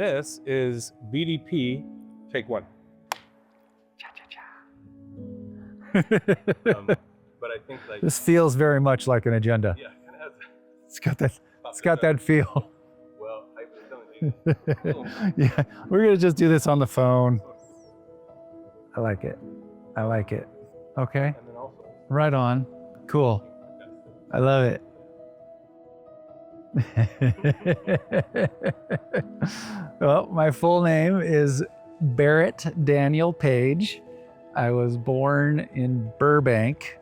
this is BDP, take one. But I think like This feels very much like an agenda. yeah, kind of has. It's got that feel. Well, I was telling you. Yeah, we're gonna just do this on the phone. I like it. I like it. Okay, And then also. right on. Cool. I love it. Well, my full name is Barrett Daniel Page. I was born in Burbank,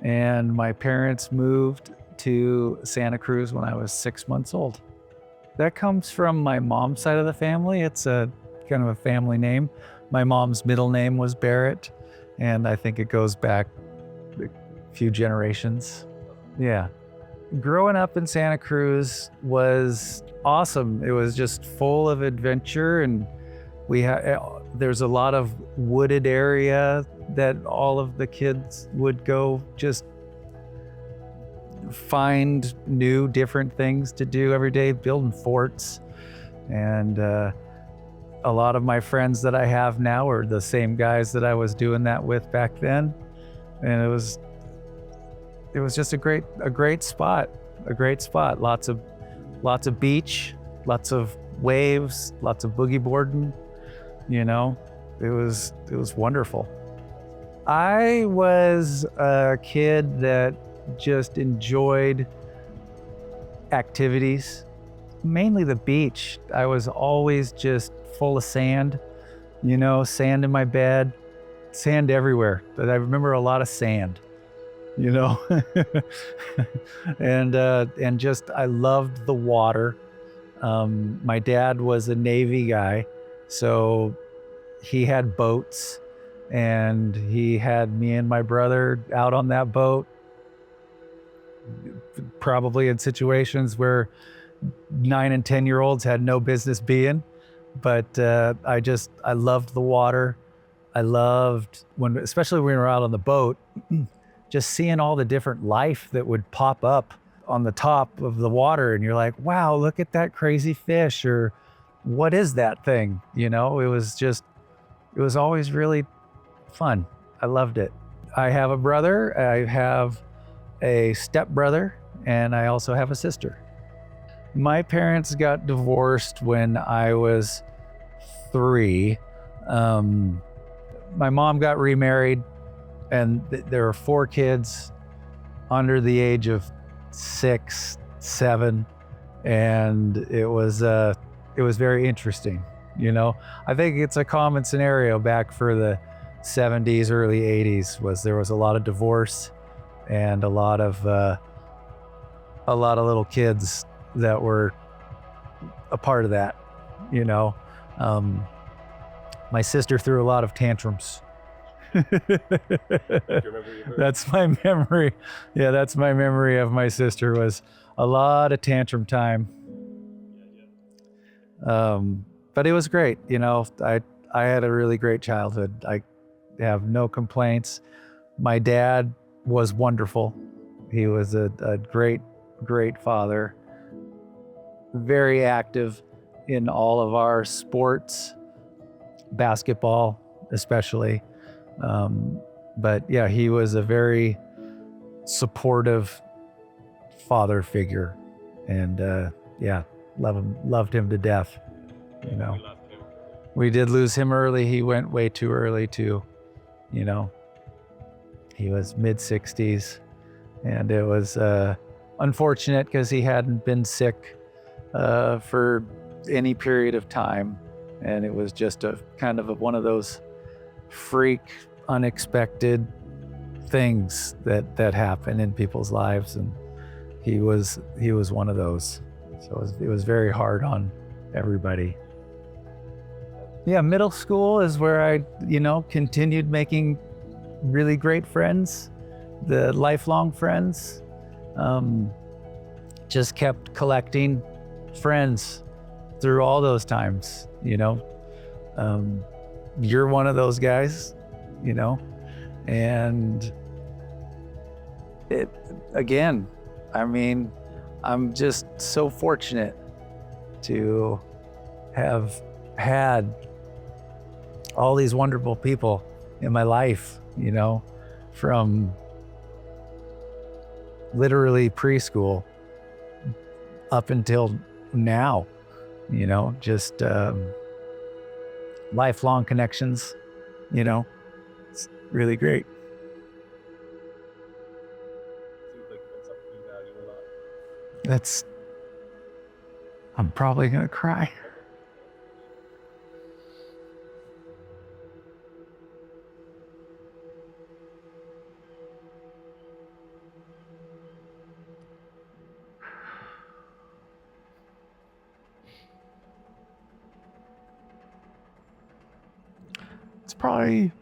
and my parents moved to Santa Cruz when I was 6 months old. That comes from my mom's side of the family. It's a kind of a family name. My mom's middle name was Barrett, and I think it goes back a few generations. Yeah. Growing up in Santa Cruz was awesome. It was just full of adventure, and there's a lot of wooded area that all of the kids would go just find new, different things to do every day, building forts. And a lot of my friends that I have now are the same guys that I was doing that with back then. And it was just a great spot. Lots of beach, lots of waves, lots of boogie boarding. You know, it was wonderful. I was a kid that just enjoyed activities, mainly the beach. I was always just full of sand, you know, sand in my bed, sand everywhere. But I remember a lot of sand, you know, and just I loved the water. My dad was a Navy guy, so he had boats, and he had me and my brother out on that boat, probably in situations where 9 and 10-year-olds had no business being. But I loved the water. I loved especially when we were out on the boat, just seeing all the different life that would pop up on the top of the water, and you're like, wow, look at that crazy fish, or what is that thing? You know, it was always really fun. I loved it. I have a brother, I have a stepbrother, and I also have a sister. My parents got divorced when I was 3. My mom got remarried, and there were 4 kids under the age of 6, 7, and it was very interesting. You know, I think it's a common scenario back for the 70s, early 80s. There was a lot of divorce and a lot of little kids that were a part of that. You know, my sister threw a lot of tantrums. That's my memory. Yeah, that's my memory of my sister, was a lot of tantrum time. But it was great. You know, I had a really great childhood. I have no complaints. My dad was wonderful. He was a great father. Very active in all of our sports, basketball especially. But yeah, he was a very supportive father figure, and yeah, loved him to death. You know, we did lose him early. He went way too early too. You know, he was mid-60s, and it was unfortunate because he hadn't been sick for any period of time, and it was just a kind of one of those freak, unexpected things that happen in people's lives, and he was one of those. So it was very hard on everybody. Yeah, middle school is where I, you know, continued making really great friends, the lifelong friends. Just kept collecting friends through all those times, you know. You're one of those guys, you know, and again, I mean, I'm just so fortunate to have had all these wonderful people in my life, you know, from literally preschool up until now, you know, just lifelong connections, you know, it's really great. Seems like that's something you value a lot. I'm probably gonna cry. It's probably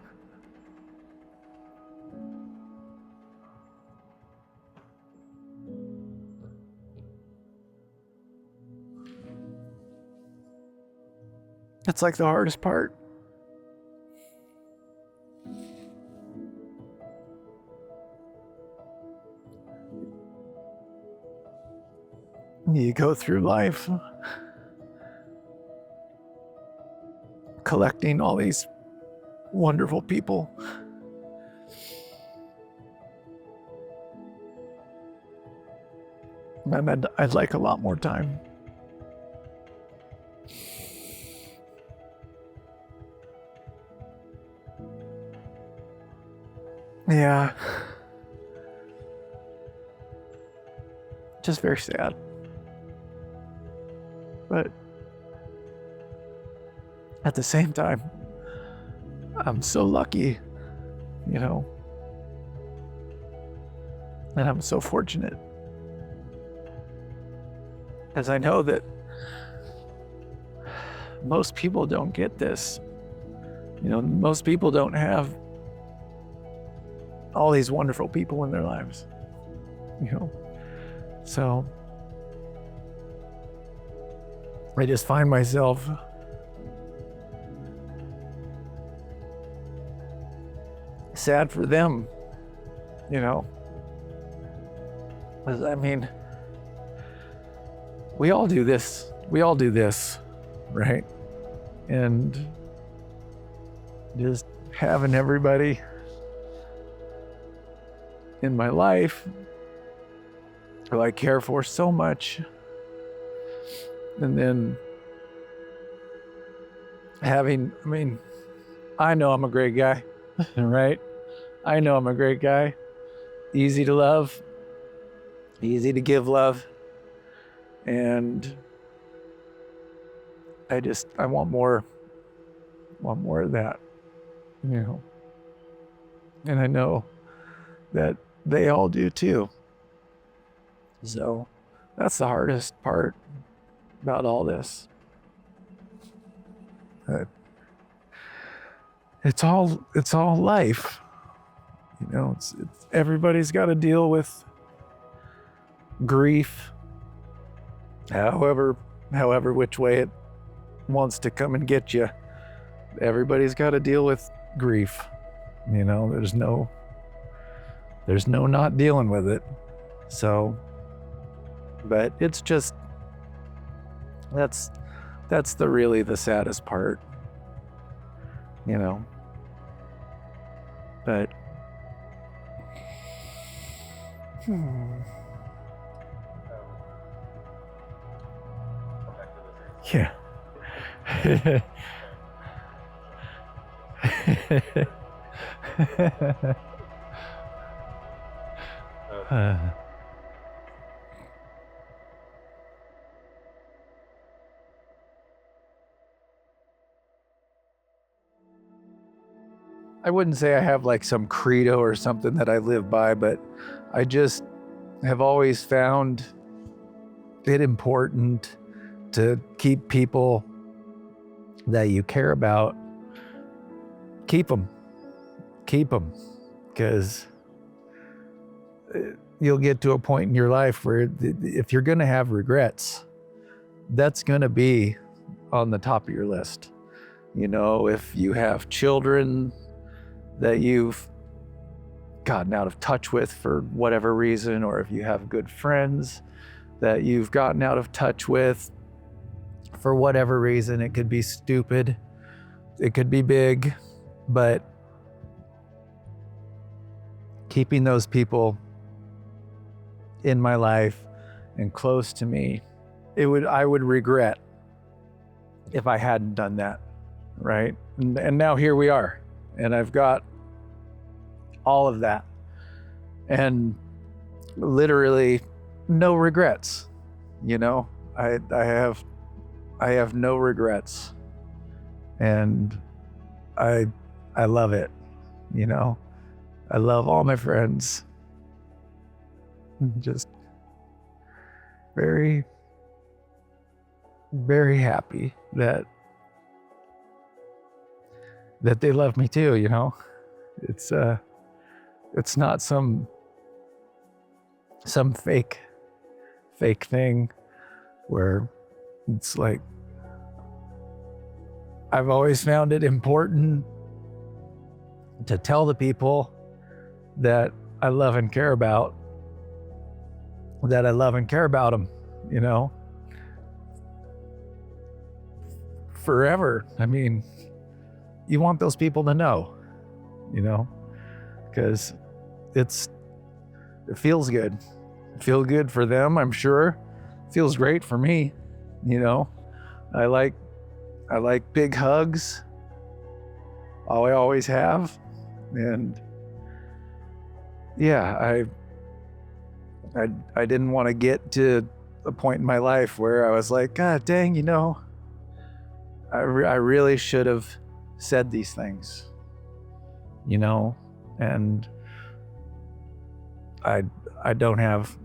it's like the hardest part. You go through life collecting all these wonderful people. And I'd like a lot more time. Yeah. Just very sad. But at the same time, I'm so lucky, you know, and I'm so fortunate. Because I know that most people don't get this. You know, most people don't have all these wonderful people in their lives, you know. So I just find myself sad for them, you know. 'Cause, I mean, we all do this, right? And just having everybody in my life who I care for so much, and then I know I'm a great guy, right? I know I'm a great guy. Easy to love, easy to give love. And I want more of that, you know. And I know that they all do too. So that's the hardest part about all this. It's all life, you know. It's everybody's got to deal with grief, however which way it wants to come and get you. Everybody's got to deal with grief, you know. There's no not dealing with it. So, but it's just that's really the saddest part, you know. But Come back to this. yeah. I wouldn't say I have like some credo or something that I live by, but I just have always found it important to keep people that you care about, keep them, because you'll get to a point in your life where if you're going to have regrets, that's going to be on the top of your list. You know, if you have children that you've gotten out of touch with for whatever reason, or if you have good friends that you've gotten out of touch with for whatever reason. It could be stupid, it could be big, but keeping those people in my life and close to me, I would regret if I hadn't done that, right? And now here we are, and I've got all of that, and literally no regrets. You know, I have no regrets, and I love it. You know, I love all my friends. Just very, very happy that they love me too. You know, it's not some fake thing where it's like, I've always found it important to tell the people that I love and care about them, you know, forever. I mean, you want those people to know, you know, because it feels good. It feels good for them, I'm sure. It feels great for me, you know. I like big hugs. I always have. And yeah, I didn't want to get to a point in my life where I was like, God dang, you know, I really should have said these things, you know, and I don't have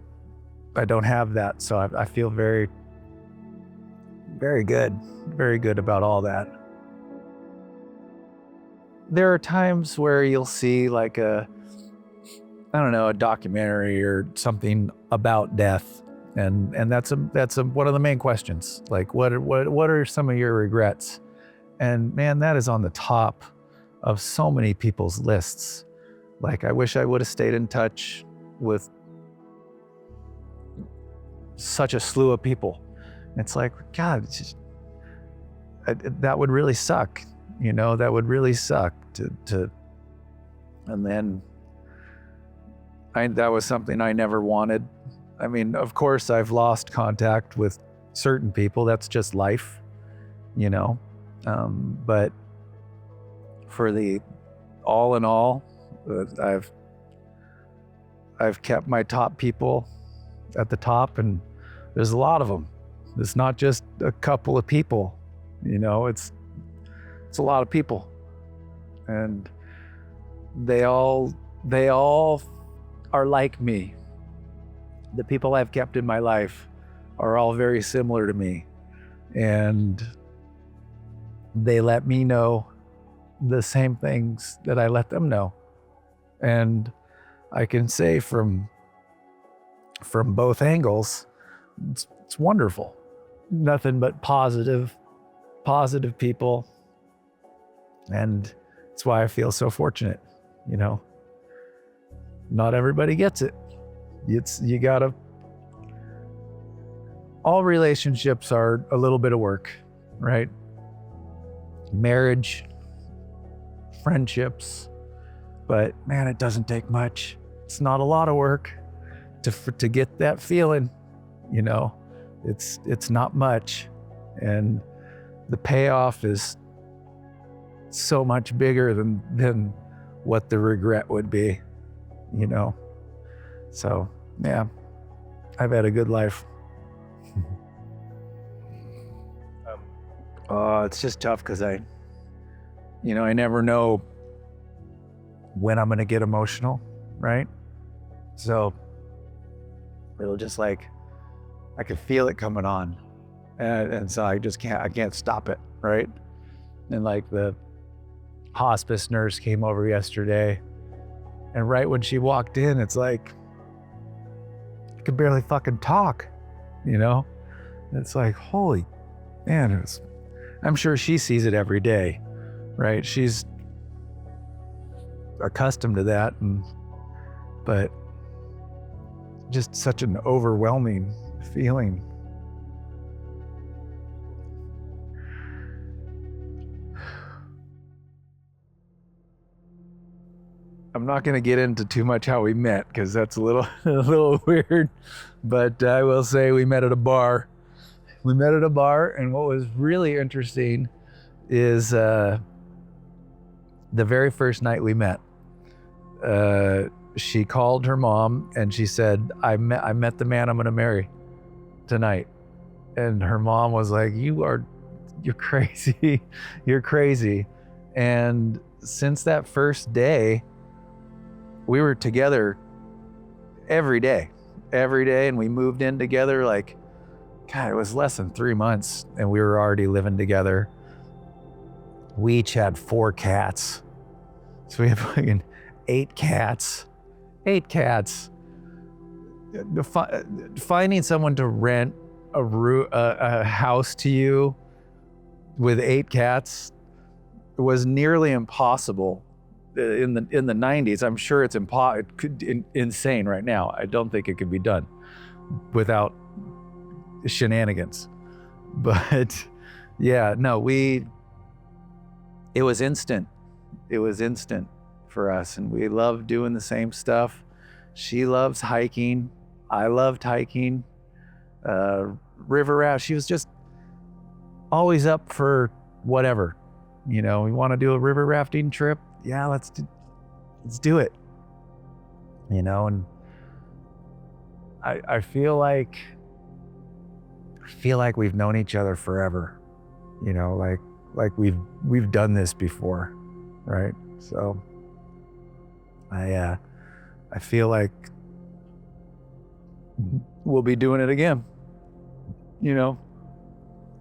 that, so I feel very, very good about all that. There are times where you'll see like a documentary or something about death, and that's one of the main questions. Like, what are some of your regrets? And man, that is on the top of so many people's lists. Like, I wish I would have stayed in touch with such a slew of people. It's like, God, that would really suck, you know. That would really suck to and then that was something I never wanted. I mean, of course, I've lost contact with certain people. That's just life, you know. But for the all in all, I've kept my top people at the top, and there's a lot of them. It's not just a couple of people, you know. It's a lot of people, and they all are like me. The people I've kept in my life are all very similar to me, and they let me know the same things that I let them know. And I can say from both angles, it's wonderful. Nothing but positive people, and it's why I feel so fortunate, you know. Not everybody gets it. You gotta, all relationships are a little bit of work, right? Marriage, friendships, but man, it doesn't take much. It's not a lot of work to get that feeling, you know. It's not much, and the payoff is so much bigger than what the regret would be, you know. So yeah, I've had a good life. It's just tough because I never know when I'm gonna get emotional, right? So it'll just like, I can feel it coming on, and so I can't stop it, right? And like the hospice nurse came over yesterday, and right when she walked in, it's like, I could barely fucking talk, you know? It's like, holy man, I'm sure she sees it every day, right? She's accustomed to that, but just such an overwhelming feeling. I'm not going to get into too much how we met because that's a little a little weird, but I will say we met at a bar. We met at a bar, and what was really interesting is the very first night we met, she called her mom and she said, I met the man I'm going to marry tonight. And her mom was like, you're crazy. You're crazy. And since that first day, we were together every day, and we moved in together. Like, God, it was less than 3 months and we were already living together. We each had 4 cats. So we have fucking 8 cats. 8 cats. Finding someone to rent a house to you with 8 cats was nearly impossible in the 90s. I'm sure it's insane right now. I don't think it could be done without shenanigans. But yeah, no, it was instant. It was instant for us, and we loved doing the same stuff. She loves hiking. I loved hiking. River raft. She was just always up for whatever. You know, we want to do a river rafting trip. Yeah, let's do it. You know, and I feel like we've known each other forever. You know, like we've done this before, right? So I feel like we'll be doing it again, you know,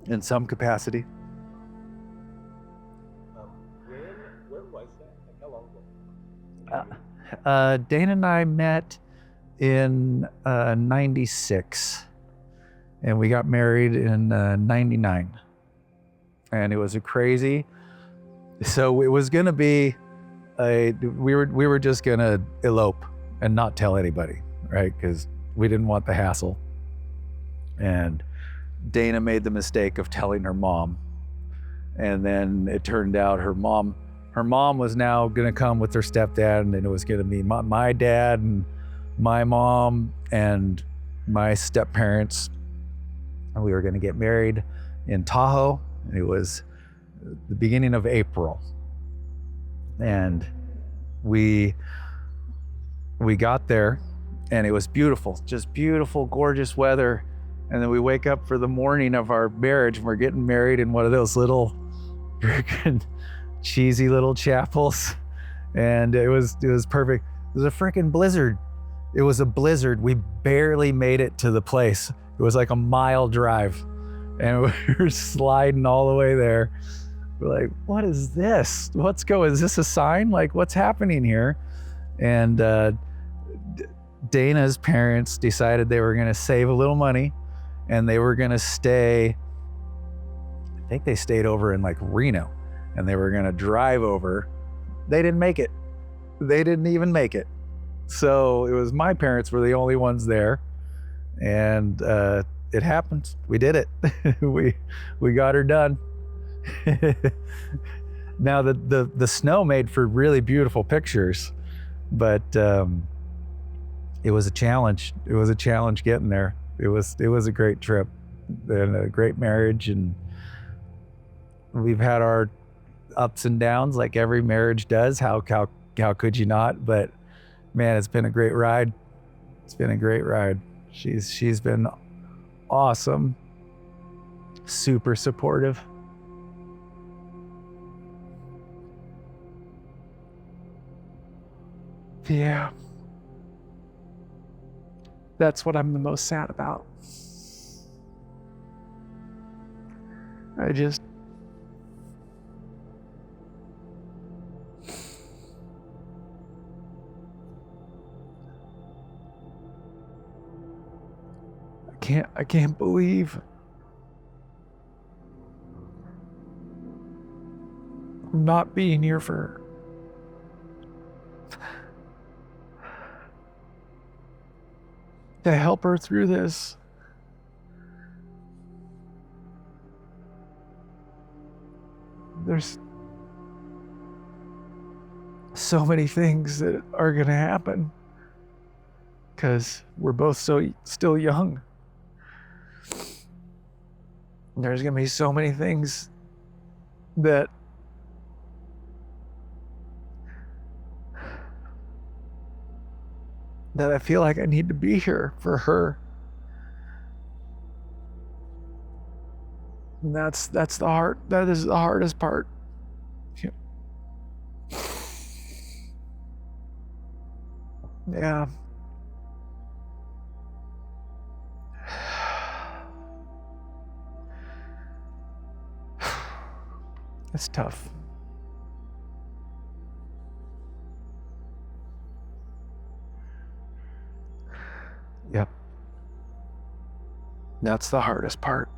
in some capacity. When was that? Like, how long ago? Dayna and I met in 96, and we got married in 99. And it was a crazy, so it was gonna be we were just gonna elope and not tell anybody, right? Because we didn't want the hassle. And Dayna made the mistake of telling her mom, and then it turned out her mom was now gonna come with her stepdad, and it was gonna be my dad and my mom and my step parents, and we were gonna get married in Tahoe. It was the beginning of April, and we got there, and it was beautiful, just beautiful, gorgeous weather. And then we wake up for the morning of our marriage, and we're getting married in one of those little freaking cheesy little chapels, and it was perfect. It was a freaking blizzard. It was a blizzard. We barely made it to the place. It was like a mile drive, and we were sliding all the way there. We're like, what is this? Is this a sign? Like, what's happening here? And Dayna's parents decided they were gonna save a little money, and they were gonna stay, I think they stayed over in like Reno, and they were gonna drive over. They didn't make it. They didn't even make it. So it was my parents were the only ones there, and it happened. We did it. we got her done. Now the snow made for really beautiful pictures, but it was a challenge. It was a challenge getting there. It was a great trip and a great marriage, and we've had our ups and downs like every marriage does. How could you not? But man, it's been a great ride. It's been a great ride. She's been awesome, super supportive. Yeah. That's what I'm the most sad about. I can't believe I'm not being here for her. To help her through this. There's so many things that are going to happen because we're both still young. There's going to be so many things that I feel like I need to be here for her. And that is the hardest part. Yeah. It's tough. Yep. That's the hardest part.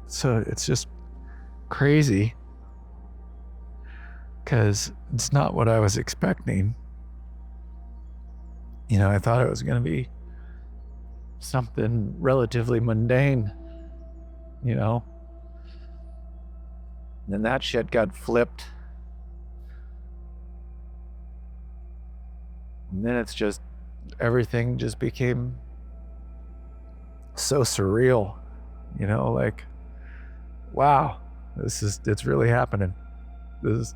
So it's just crazy because it's not what I was expecting. You know, I thought it was going to be something relatively mundane, you know. And then that shit got flipped. And then it's just, everything just became so surreal, you know, like, wow, it's really happening. There's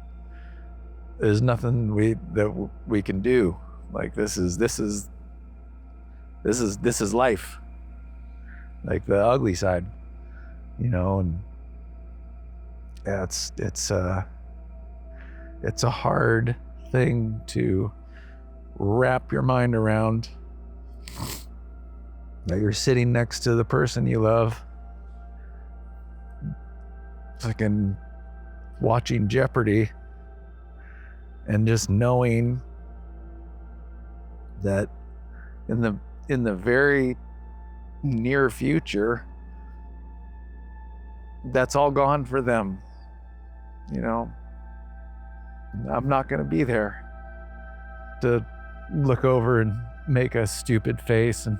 nothing we can do. Like this is life. Like the ugly side, you know, and yeah, it's a hard thing to wrap your mind around, that you're sitting next to the person you love, fucking watching Jeopardy, and just knowing that in the very near future, that's all gone for them. You know, I'm not going to be there to look over and make a stupid face and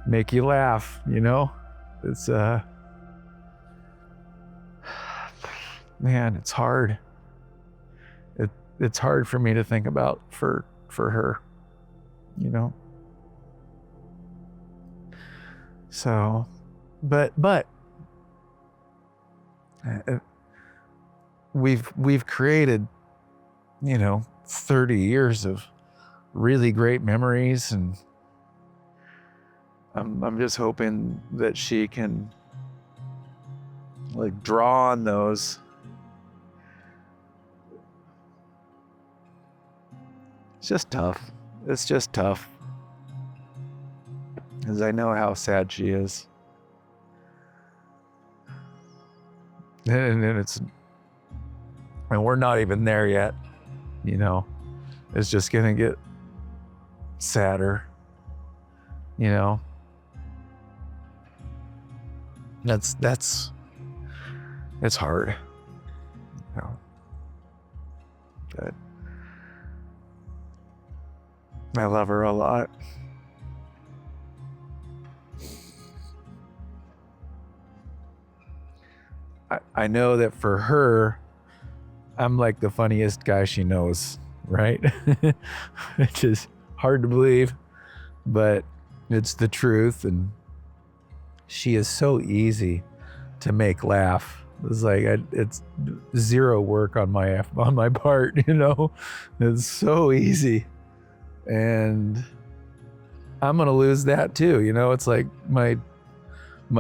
make you laugh, you know? It's man, it's hard. It's hard for me to think about for her, you know? So, but we've created, you know, 30 years of really great memories, and I'm just hoping that she can like draw on those. It's just tough. It's just tough, because I know how sad she is. And we're not even there yet, you know. It's just gonna get sadder, you know. It's hard, you know. But I love her a lot. I know that for her, I'm like the funniest guy she knows, right? Which is hard to believe, but it's the truth. And she is so easy to make laugh. It's like it's zero work on my part, you know. It's so easy, and I'm gonna lose that too. You know, it's like my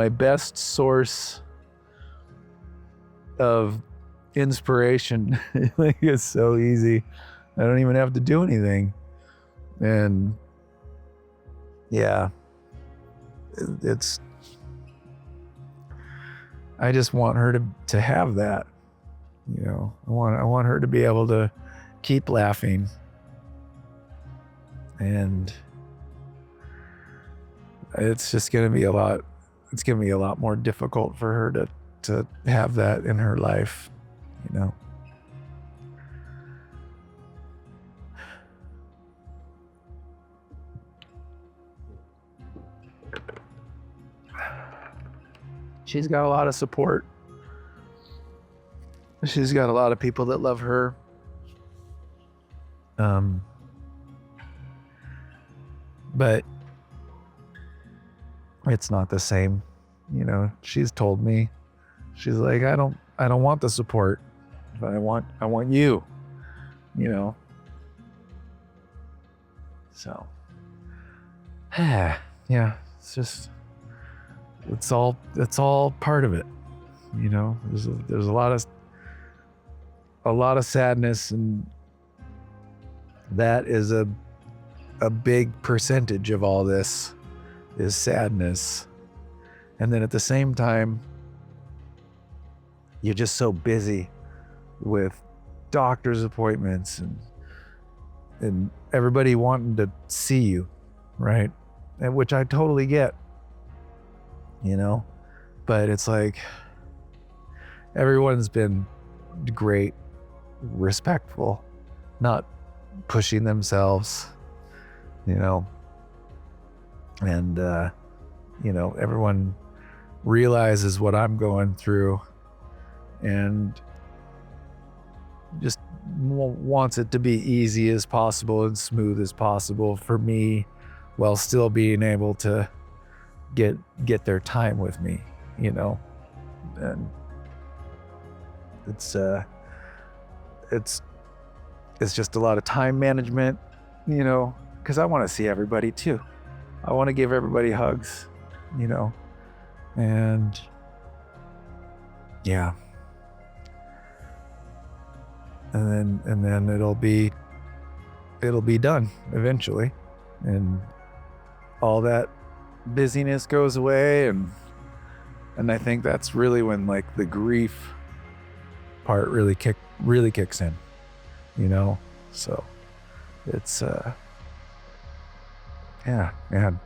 best source of inspiration. Like, it's so easy. I don't even have to do anything. And yeah, it's, I just want her to have that, you know. I want her to be able to keep laughing, and it's just going to be a lot more difficult for her to have that in her life, you know. she's got a lot of support. She's got a lot of people that love her. But it's not the same. You know, she's told me, she's like, I don't want the support, but I want you, you know? So, yeah, it's all part of it. You know, there's a lot of sadness, and that is a big percentage of all this is sadness. And then at the same time, you're just so busy with doctor's appointments and everybody wanting to see you, right? And which I totally get, you know, but it's like everyone's been great, respectful, not pushing themselves, you know, and you know, everyone realizes what I'm going through and just wants it to be easy as possible and smooth as possible for me, while still being able to get their time with me, you know. And it's just a lot of time management, you know, because I want to see everybody too. I want to give everybody hugs, you know, and yeah. And then it'll be done eventually, and all that busyness goes away, and I think that's really when like the grief part really kicks in, you know. So it's yeah, man,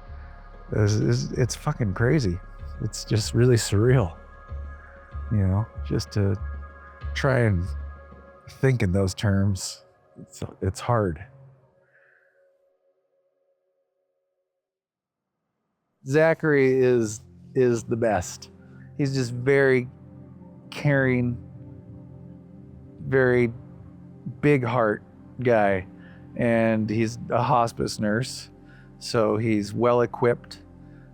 it's fucking crazy. It's just really surreal, you know, just to try and think in those terms. It's hard. Zachary is the best. He's just very caring, very big heart guy, and he's a hospice nurse, so he's well equipped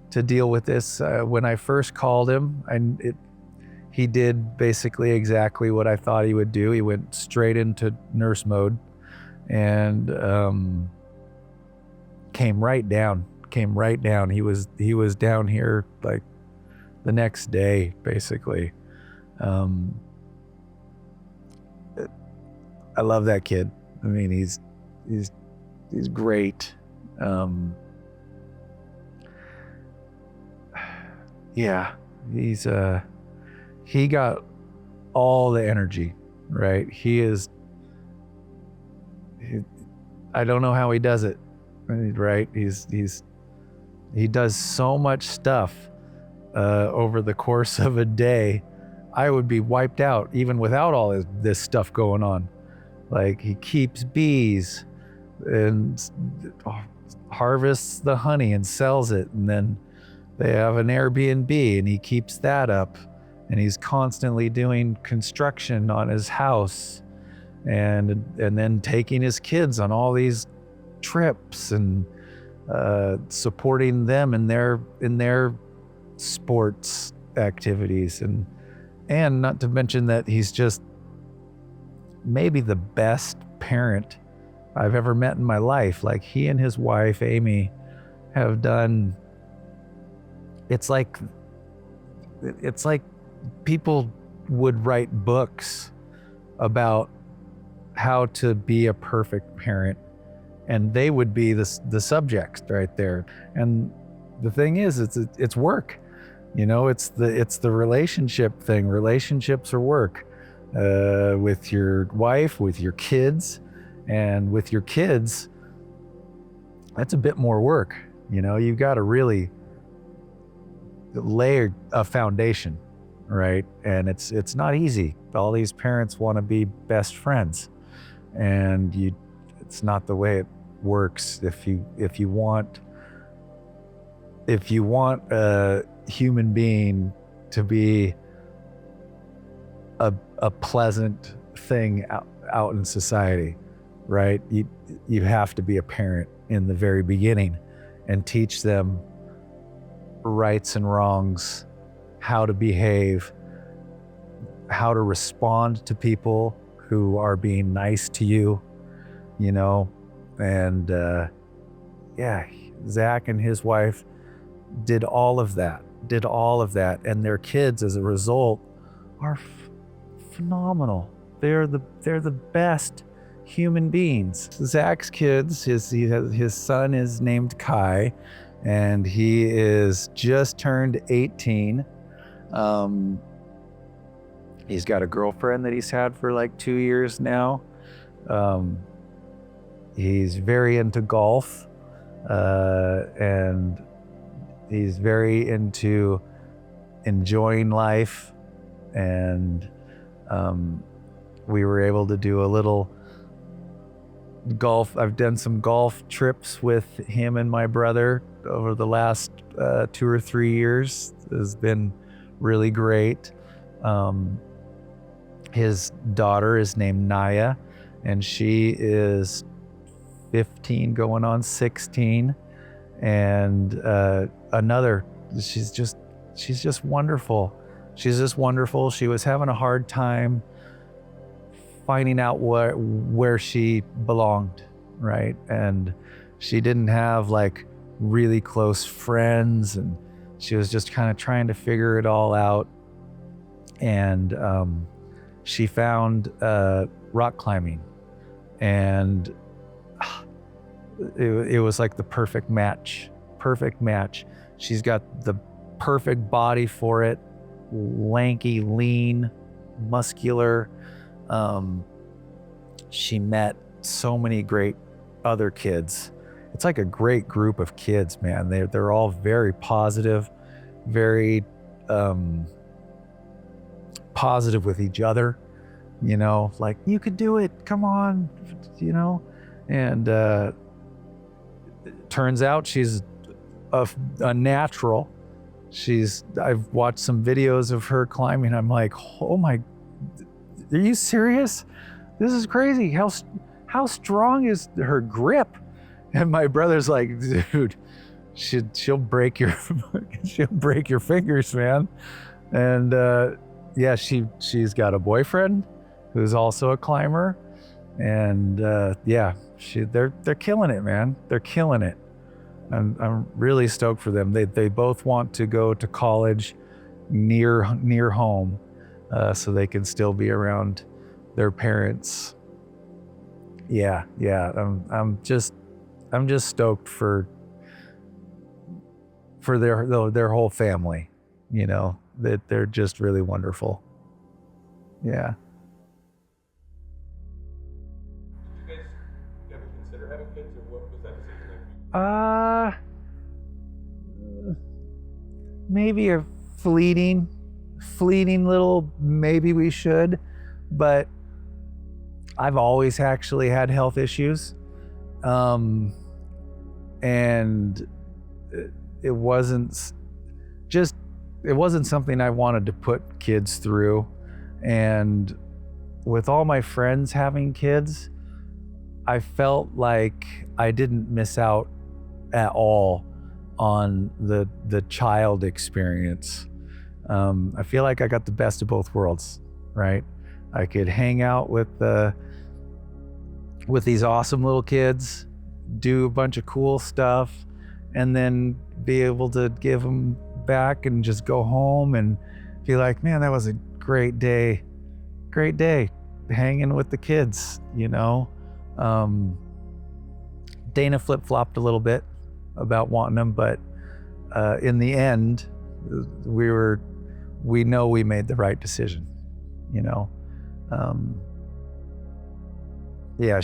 to deal with this. When I first called him, he did basically exactly what I thought he would do. He went straight into nurse mode and came right down. He was down here like the next day, basically. I love that kid. I mean, he's great. Yeah, he got all the energy, right? I don't know how he does it, right? He does so much stuff over the course of a day. I would be wiped out even without all this stuff going on. Like, he keeps bees and harvests the honey and sells it, and then they have an Airbnb and he keeps that up, and he's constantly doing construction on his house, and then taking his kids on all these trips and supporting them in their sports activities, and not to mention that he's just maybe the best parent I've ever met in my life. Like, he and his wife Amy have done, it's like people would write books about how to be a perfect parent, and they would be the subjects right there. And the thing is, it's work, you know. It's the relationship thing. Relationships are work, with your wife, with your kids, and with your kids, that's a bit more work. You know, you've got to really lay a foundation, right? And it's not easy. All these parents want to be best friends, and it's not the way it works. If you want a human being to be a pleasant thing out in society, right? You have to be a parent in the very beginning and teach them rights and wrongs, how to behave, how to respond to people who are being nice to you, you know? And yeah, Zack and his wife did all of that, and their kids as a result are phenomenal. They're the best human beings. Zack's kids, his son is named Kai, and he is just turned 18. He's got a girlfriend that he's had for like 2 years now. He's very into golf, and he's very into enjoying life. And we were able to do a little golf. I've done some golf trips with him and my brother over the last 2 or 3 years. It's been really great. His daughter is named Naya, and she is 15 going on 16. And she's just wonderful. She's just wonderful. She was having a hard time finding out where she belonged, right? And she didn't have like really close friends, and she was just kind of trying to figure it all out. And she found rock climbing, and it was like the perfect match. She's got the perfect body for it, lanky, lean, muscular. She met so many great other kids. It's like a great group of kids, man. They're all very positive, very positive with each other, you know, like, you could do it, come on, you know. And it turns out she's a natural. I've watched some videos of her climbing. I'm like, oh my, are you serious? This is crazy. How strong is her grip? And my brother's like, dude, she'll break your fingers, man. And yeah, she's got a boyfriend who's also a climber, and yeah, they're killing it, man. They're killing it. I'm really stoked for them. They both want to go to college near home, so they can still be around their parents. Yeah. I'm just stoked for their whole family. You know, that they're just really wonderful. Yeah. Did you guys ever consider having kids, or what was that decision like? Maybe a fleeting little maybe we should, but I've always actually had health issues, and it wasn't something I wanted to put kids through. And with all my friends having kids, I felt like I didn't miss out at all on the child experience. I feel like I got the best of both worlds, right? I could hang out with these awesome little kids, do a bunch of cool stuff, and then be able to give them back and just go home and be like, man, that was a great day hanging with the kids, you know. Dayna flip-flopped a little bit about wanting them, but in the end, we know we made the right decision, you know. Yeah,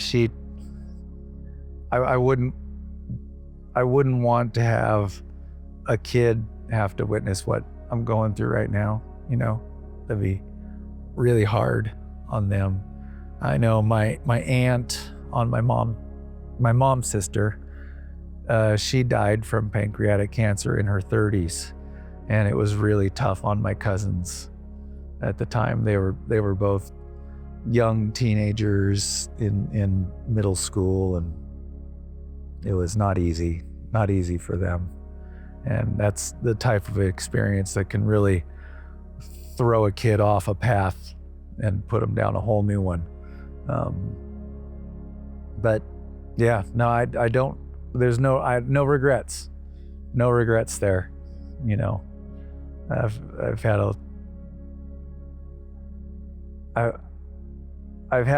I wouldn't want to have a kid have to witness what I'm going through right now, you know. That'd be really hard on them. I know my aunt on my mom's sister, she died from pancreatic cancer in her 30s, And it was really tough on my cousins at the time. They were both young teenagers in middle school, and it was not easy for them. And that's the type of experience that can really throw a kid off a path and put them down a whole new one. But yeah, no, I don't, there's no regrets, there. You know, I've had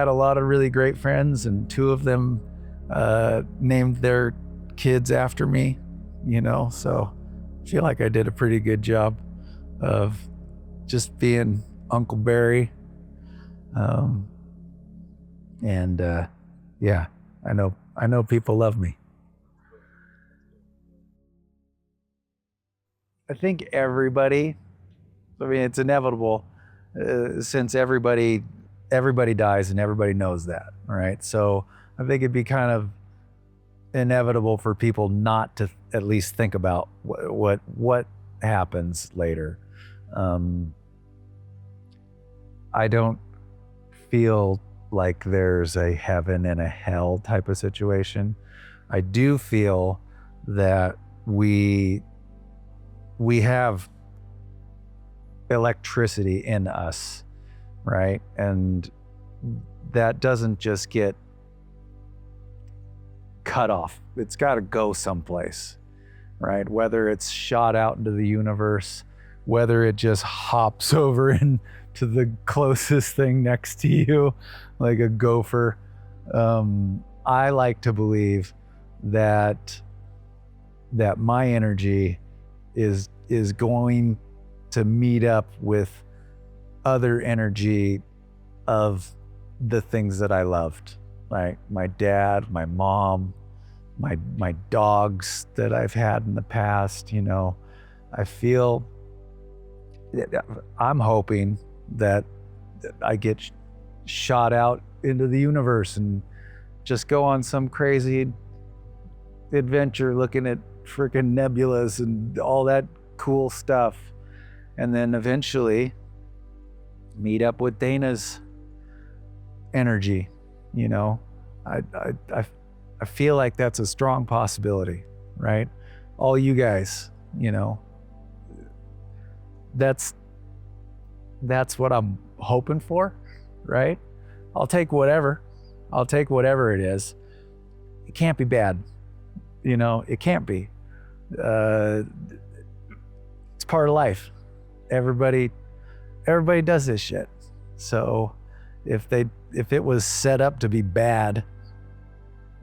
a lot of really great friends, and two of them named their kids after me, you know, so I feel like I did a pretty good job of just being Uncle Barry. Yeah, I know people love me. I think everybody, I mean, it's inevitable, since everybody dies and everybody knows that, right? So I think it'd be kind of inevitable for people not to at least think about what happens later. I don't feel like there's a heaven and a hell type of situation. I do feel that we have electricity in us, right? And that doesn't just get cut off. It's got to go someplace, right? Whether it's shot out into the universe, whether it just hops over into the closest thing next to you, like a gopher. I like to believe that my energy is going to meet up with other energy of the things that I loved, like my dad, my mom, my dogs that I've had in the past. You know, I'm hoping that I get shot out into the universe and just go on some crazy adventure looking at freaking nebulas and all that cool stuff, and then eventually meet up with Dayna's energy. You know, I feel like that's a strong possibility, right? All you guys, you know, that's what I'm hoping for, right? I'll take whatever it is. It can't be bad, you know, it can't be. It's part of life. Everybody does this shit. So if it was set up to be bad,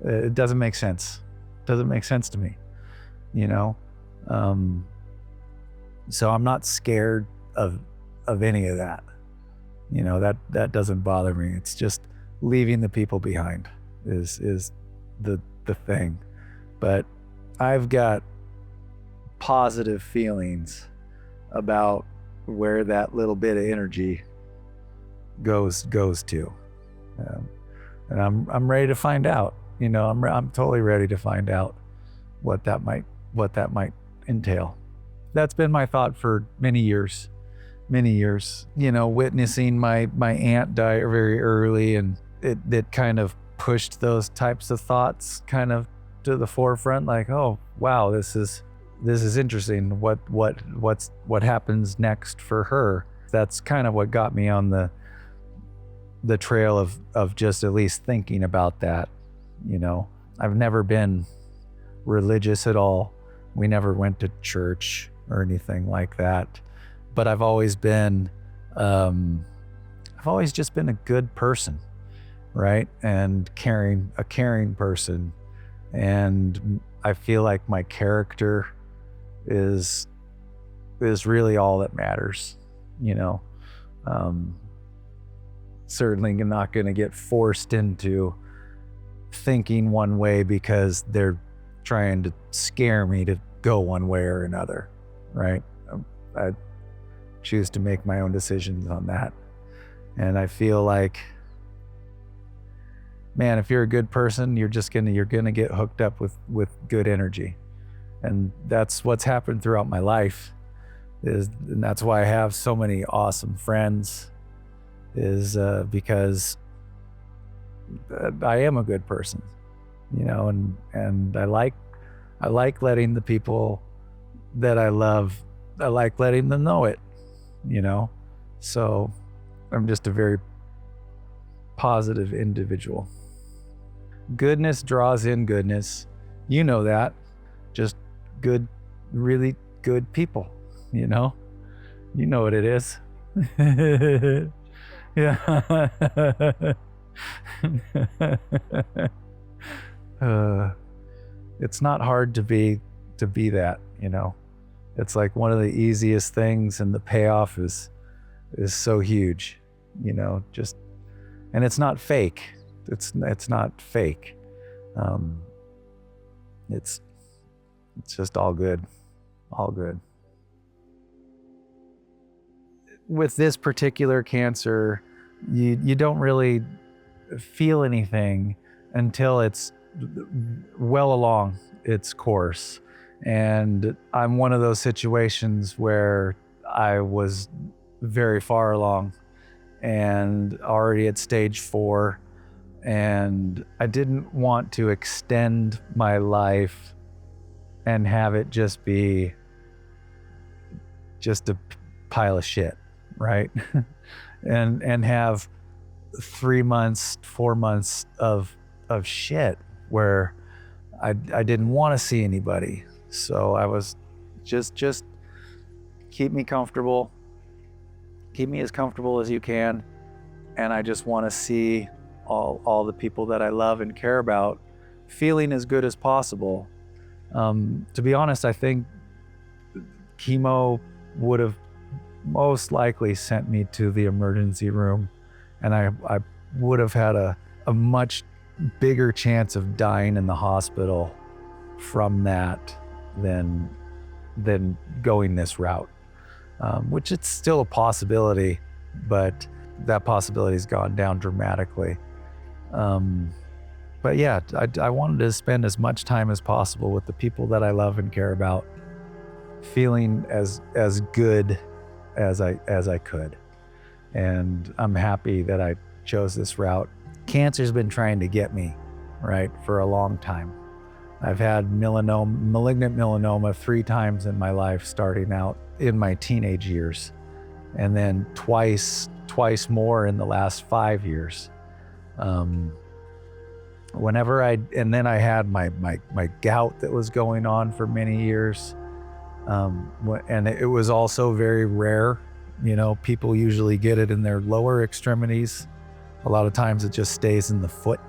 it doesn't make sense. It doesn't make sense to me, you know? So I'm not scared of any of that. You know, that doesn't bother me. It's just leaving the people behind is the thing. But I've got positive feelings about where that little bit of energy goes to, and I'm ready to find out. You know, I'm totally ready to find out what that might entail. That's been my thought for many years. You know, witnessing my aunt die very early, and it kind of pushed those types of thoughts kind of to the forefront. Like, oh wow, this is interesting. What happens next for her? That's kind of what got me on the trail of just at least thinking about that. You know, I've never been religious at all. We never went to church or anything like that. But I've always just been a good person, right? And a caring person. And I feel like my character is really all that matters, you know. Certainly not going to get forced into thinking one way because they're trying to scare me to go one way or another, right? I choose to make my own decisions on that. And I feel like, man, if you're a good person, you're gonna get hooked up with good energy. And that's what's happened throughout my life. and that's why I have so many awesome friends, is because I am a good person, and I like letting the people that I love, I like letting them know it, so I'm just a very positive individual. Goodness draws in goodness. You know that. Just good, really good people, You know what it is. Yeah. It's not hard to be that, It's like one of the easiest things, and the payoff is so huge, just, and it's not fake. It's not fake. It's just all good. With this particular cancer, you don't really feel anything until it's well along its course. And I'm one of those situations where I was very far along and already at stage 4, and I didn't want to extend my life and have it just be just a pile of shit, right? and have 3 months, 4 months of shit where I didn't want to see anybody. So I was just keep me comfortable, keep me as comfortable as you can, and I just want to see all the people that I love and care about feeling as good as possible. To be honest, I think chemo would have most likely sent me to the emergency room, and I would have had a much bigger chance of dying in the hospital from that than going this route, which it's still a possibility, but that possibility's gone down dramatically. But yeah, I wanted to spend as much time as possible with the people that I love and care about, feeling as good as I could. And I'm happy that I chose this route. Cancer's been trying to get me, right, for a long time. I've had malignant melanoma 3 times in my life, starting out in my teenage years, and then twice more in the last 5 years. And then I had my gout that was going on for many years. And it was also very rare. People usually get it in their lower extremities. A lot of times it just stays in the foot.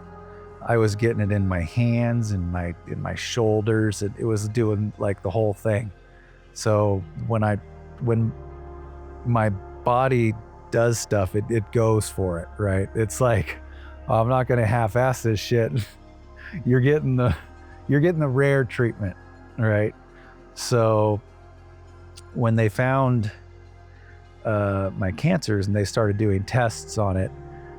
I was getting it in my hands and in my shoulders. It was doing like the whole thing. So when my body does stuff, it goes for it, right? It's like, oh, I'm not gonna half-ass this shit. You're getting the rare treatment, right? So when they found my cancers and they started doing tests on it,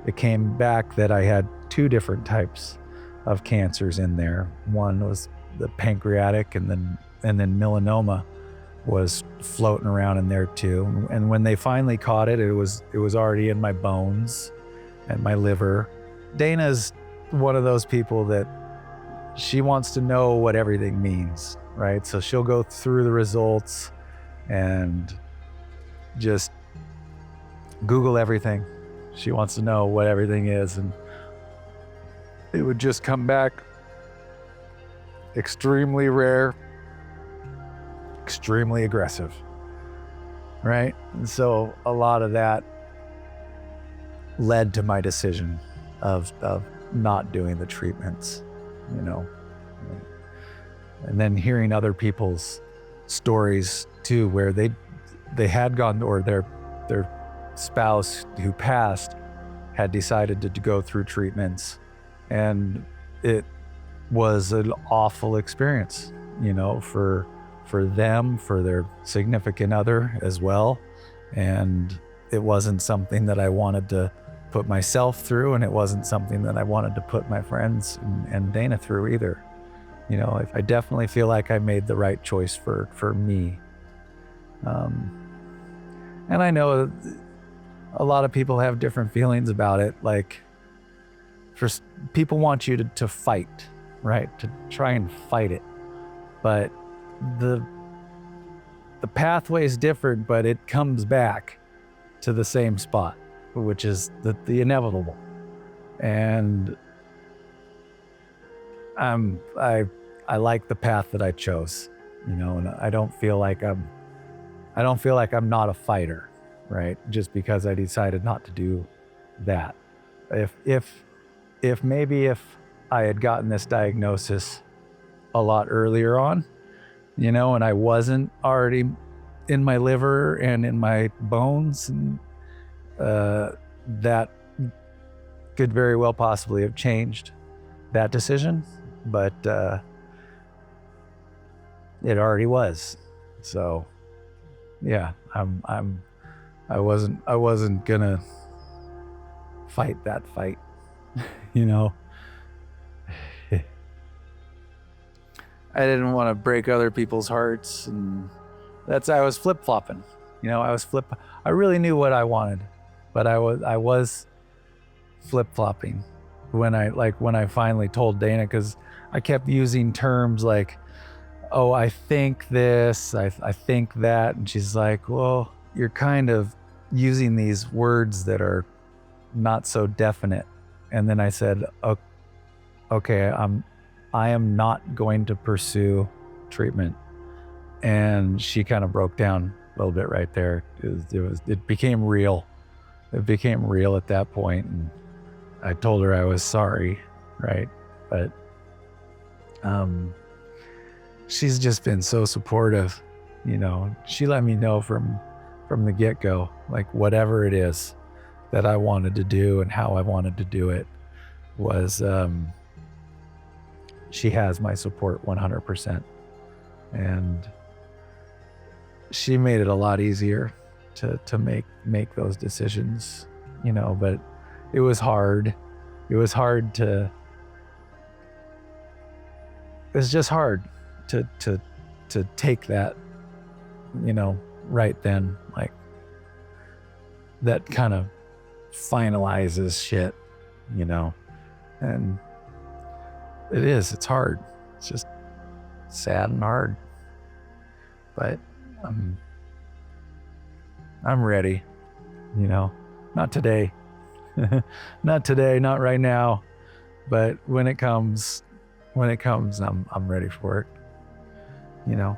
it came back that I had 2 different types of cancers in there. One was the pancreatic, and then melanoma was floating around in there too. And when they finally caught it, it was already in my bones and my liver. Dayna's one of those people that she wants to know what everything means, right? So she'll go through the results and just Google everything. She wants to know what everything is, and it would just come back extremely rare, extremely aggressive, right? And so a lot of that led to my decision of not doing the treatments, and then hearing other people's stories too, where they had gone, or their spouse who passed had decided to go through treatments, and it was an awful experience, for them, for their significant other as well. And it wasn't something that I wanted to put myself through, and it wasn't something that I wanted to put my friends and Dayna through either. I definitely feel like I made the right choice for me. And I know a lot of people have different feelings about it. Like, people want you to fight, right? To try and fight it. But the pathway is different, but it comes back to the same spot, which is the inevitable. And I like the path that I chose, and I don't feel like I'm not a fighter, right? Just because I decided not to do that. If maybe I had gotten this diagnosis a lot earlier on, and I wasn't already in my liver and in my bones, and that could very well possibly have changed that decision, but it already was. So yeah, I wasn't gonna fight that fight, I didn't want to break other people's hearts, and I was flip-flopping. I really knew what I wanted, but I was flip-flopping when I finally told Dayna, because I kept using terms like, oh, I think this, I think that, and she's like, well, you're kind of using these words that are not so definite. And then I said, okay, I am not going to pursue treatment. And she kind of broke down a little bit right there. It became real. It became real at that point, and I told her I was sorry, right? But she's just been so supportive. She let me know from the get-go, like, whatever it is that I wanted to do and how I wanted to do it was, she has my support 100%. And she made it a lot easier to make those decisions, but it was hard. It's just hard to take that, right then, like, that kind of finalizes shit, and it's hard. It's just sad and hard, but I'm ready, not today, not right now, but when it comes, I'm ready for it, and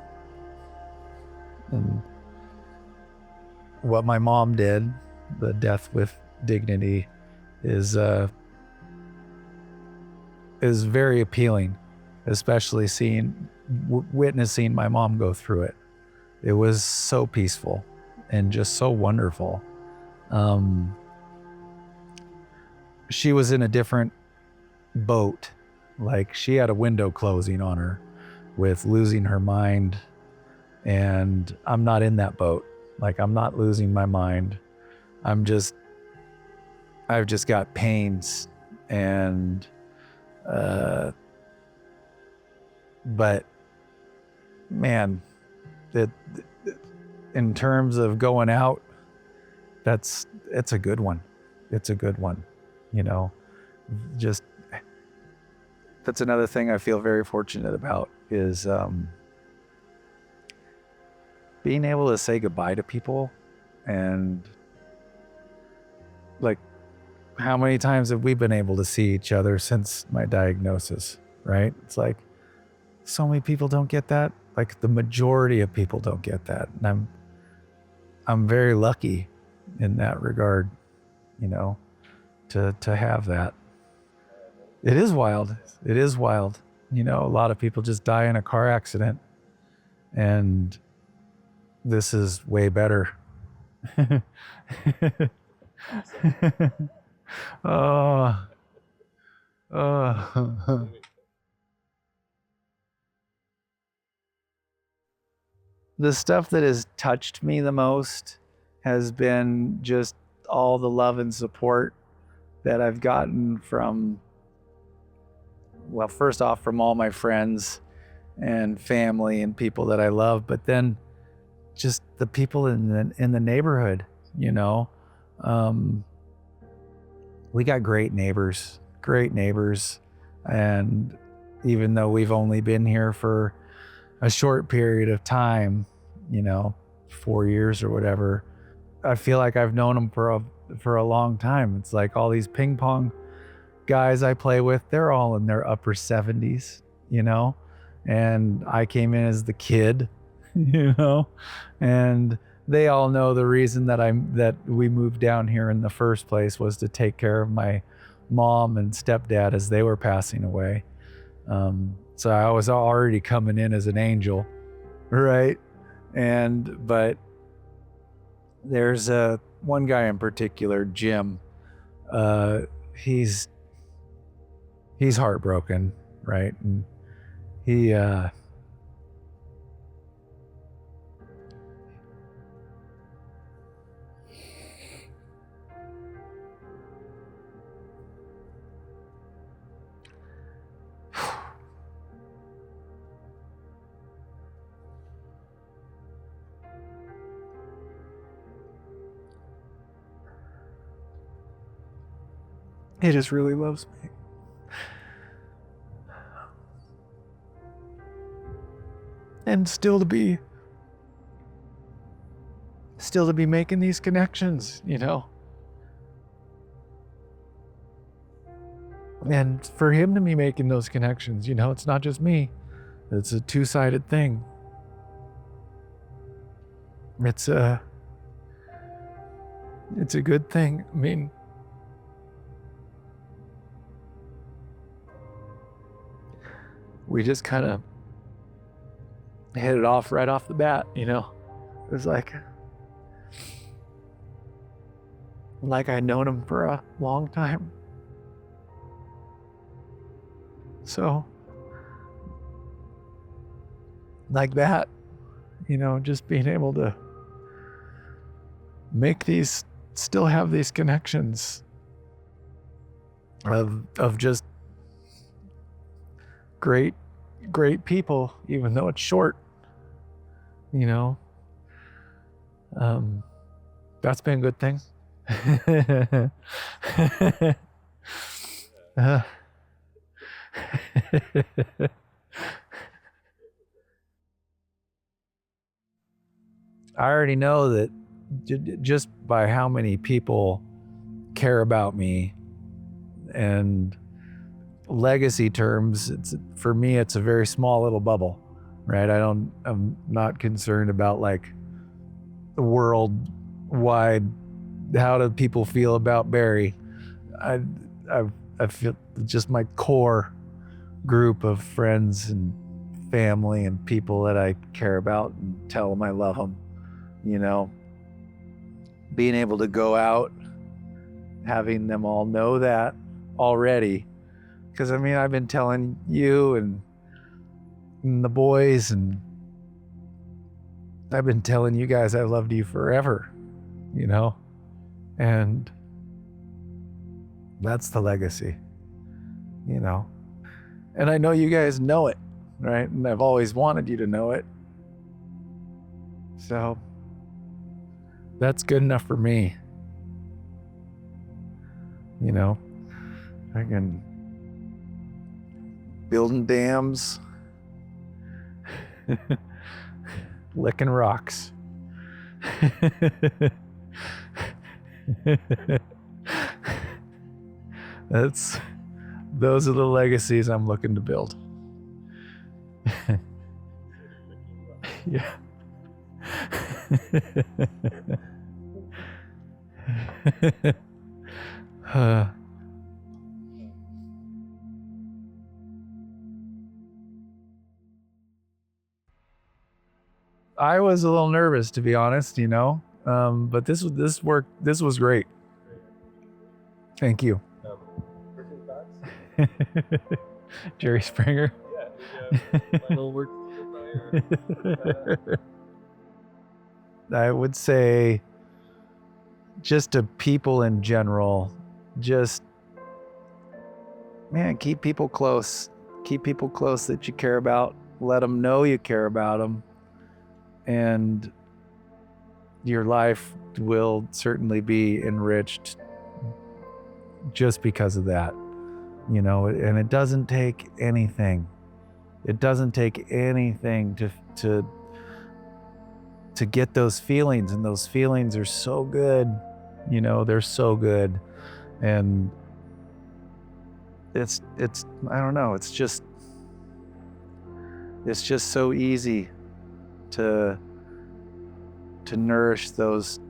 what my mom did, the death with dignity, is very appealing, especially witnessing my mom go through it. It was so peaceful and just so wonderful. She was in a different boat. Like, she had a window closing on her with losing her mind, and I'm not in that boat. Like, I'm not losing my mind. I've just got pains, and but man, in terms of going out, it's a good one. It's a good one, just, that's another thing I feel very fortunate about, is being able to say goodbye to people. And like, how many times have we been able to see each other since my diagnosis, right? It's like, so many people don't get that. Like, the majority of people don't get that. And I'm very lucky in that regard, to have that. It is wild. It is wild. A lot of people just die in a car accident, and this is way better. Oh. The stuff that has touched me the most has been just all the love and support that I've gotten from, well, first off, from all my friends and family and people that I love, but then just the people in the neighborhood, you know. We got great neighbors, and even though we've only been here for a short period of time, 4 years or whatever, I feel like I've known them for a long time. It's like all these ping pong guys I play with, they're all in their upper 70s, and I came in as the kid, and they all know the reason that we moved down here in the first place was to take care of my mom and stepdad as they were passing away. So I was already coming in as an angel, right? But there's one guy in particular, Jim. He's heartbroken, right? And he he just really loves me. And still to be making these connections, And for him to be making those connections, it's not just me. It's a two-sided thing. It's a good thing. I mean, we just kind of hit it off right off the bat, It was like I'd known him for a long time. So, like that, just being able to still have these connections of just great people, even though it's short, that's been a good thing. I already know that just by how many people care about me, and legacy terms, for me it's a very small little bubble, right? I'm not concerned about like the worldwide, how do people feel about Barry. I feel just my core group of friends and family and people that I care about and tell them I love them, being able to go out, having them all know that already. Because I've been telling you and the boys, and I've been telling you guys I loved you forever, and that's the legacy, and I know you guys know it, right? And I've always wanted you to know it. So that's good enough for me. I can building dams, licking rocks. Those are the legacies I'm looking to build. Yeah. I was a little nervous, to be honest, but this was great. Thank you. Jerry Springer. I would say just to people in general, just, man, keep people close that you care about. Let them know you care about them. And your life will certainly be enriched just because of that, and it doesn't take anything. It doesn't take anything to get those feelings, and those feelings are so good, they're so good. And it's I don't know, it's just so easy to nourish those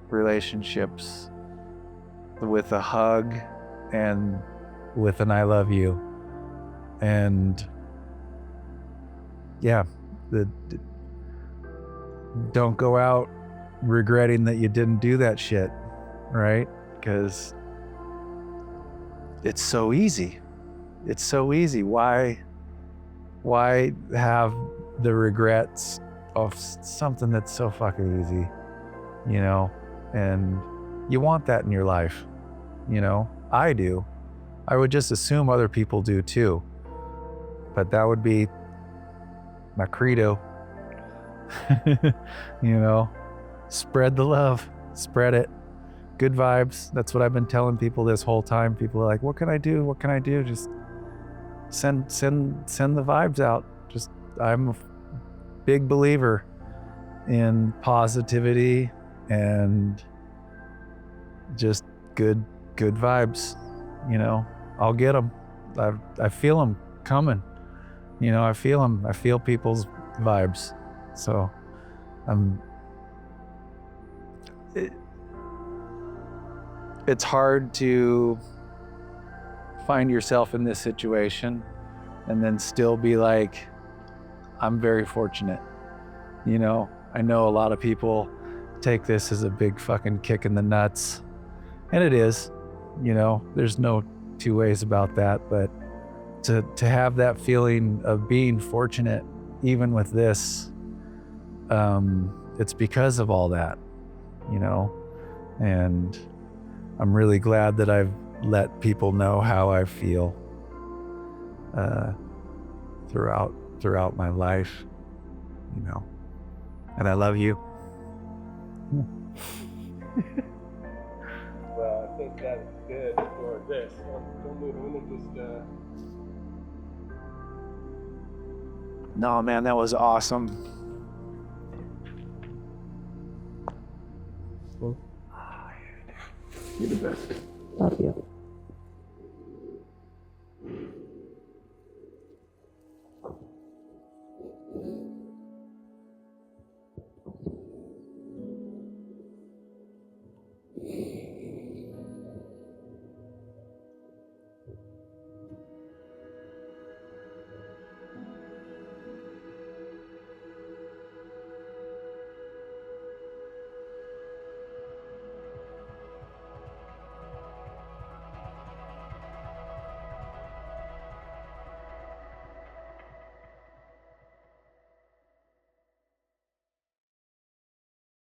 relationships with a hug and with an I love you. And yeah, don't go out regretting that you didn't do that shit, right? Because it's so easy. It's so easy. Why have the regrets of something that's so fucking easy, and you want that in your life, I do. I would just assume other people do too, but that would be my credo. Spread the love, spread it. Good vibes. That's what I've been telling people this whole time. People are like, what can I do? What can I do? Just send the vibes out. I'm a big believer in positivity and just good vibes. I'll get them. I feel them coming. I feel them. I feel people's vibes. So it's hard to find yourself in this situation and then still be like, I'm very fortunate. I know a lot of people take this as a big fucking kick in the nuts, and it is, there's no two ways about that. But to have that feeling of being fortunate, even with this, it's because of all that, and I'm really glad that I've let people know how I feel throughout my life, and I love you. Well, I think that's good for this. Don't move. I'm gonna just. No, man, that was awesome. You're the best.